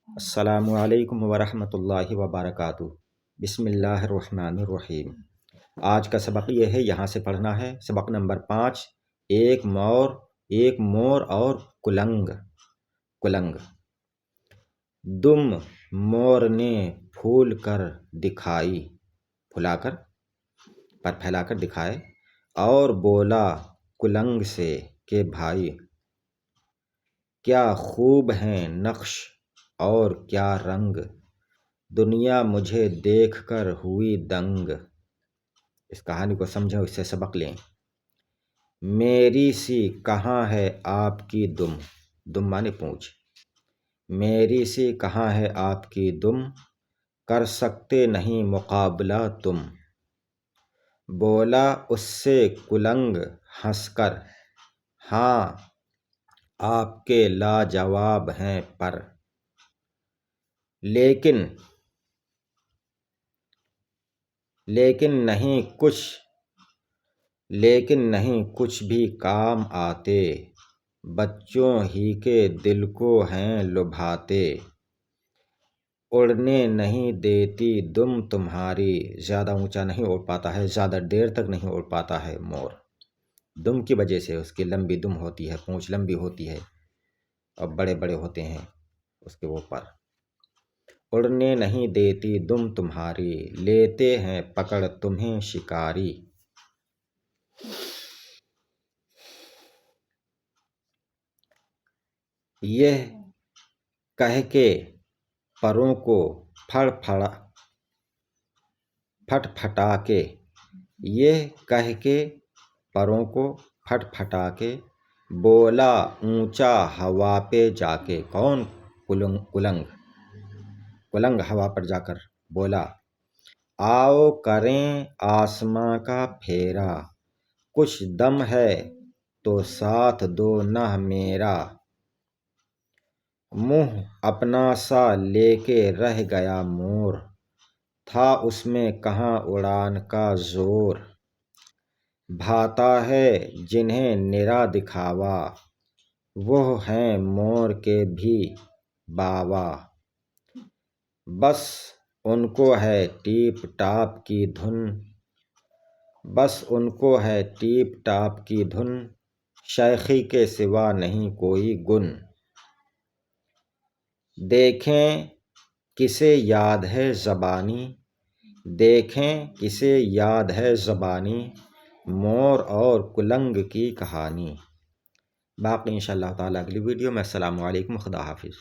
السلام علیکم ورحمۃ اللہ وبرکاتہ۔ بسم اللہ الرحمن الرحیم۔ آج کا سبق یہ ہے، یہاں سے پڑھنا ہے سبق نمبر 5، ایک مور اور کلنگ۔ دم مور نے پھول کر دکھائی، پھلا کر پر پھیلا کر دکھائے، اور بولا کلنگ سے کہ بھائی کیا خوب ہیں نقش اور کیا رنگ، دنیا مجھے دیکھ کر ہوئی دنگ۔ اس کہانی کو سمجھو، اس سے سبق لیں۔ میری سی کہاں ہے آپ کی دم مانے پونچھ، میری سی کہاں ہے آپ کی دم، کر سکتے نہیں مقابلہ تم۔ بولا اس سے کلنگ ہنس کر، ہاں آپ کے لاجواب ہیں پر، لیکن نہیں کچھ بھی کام آتے، بچوں ہی کے دل کو ہیں لبھاتے۔ اڑنے نہیں دیتی دم تمہاری، زیادہ اونچا نہیں اڑ پاتا ہے، زیادہ دیر تک نہیں اڑ پاتا ہے مور، دم کی وجہ سے۔ اس کی لمبی دم ہوتی ہے، پونچھ لمبی ہوتی ہے اور بڑے بڑے ہوتے ہیں اس کے اوپر۔ اڑنے نہیں دیتی دم تمہاری، لیتے ہیں پکڑ تمہیں شکاری۔ یہ کہہ کے پروں کو پھٹ پھٹا کے، بولا اونچا ہوا پہ جا کے۔ کون؟ کلنگ ہوا پر جا کر بولا، آؤ کریں آسماں کا پھیرا، کچھ دم ہے تو ساتھ دو نہ میرا۔ منہ اپنا سا لے کے رہ گیا مور، تھا اس میں کہاں اڑان کا زور۔ بھاتا ہے جنہیں نرا دکھاوا، وہ ہیں مور کے بھی باوا۔ بس ان کو ہے ٹیپ ٹاپ کی دھن، شیخی کے سوا نہیں کوئی گن۔ دیکھیں کسے یاد ہے زبانی، مور اور کلنگ کی کہانی۔ باقی انشاءاللہ تعالیٰ اگلی ویڈیو میں۔ السلام علیکم، خدا حافظ۔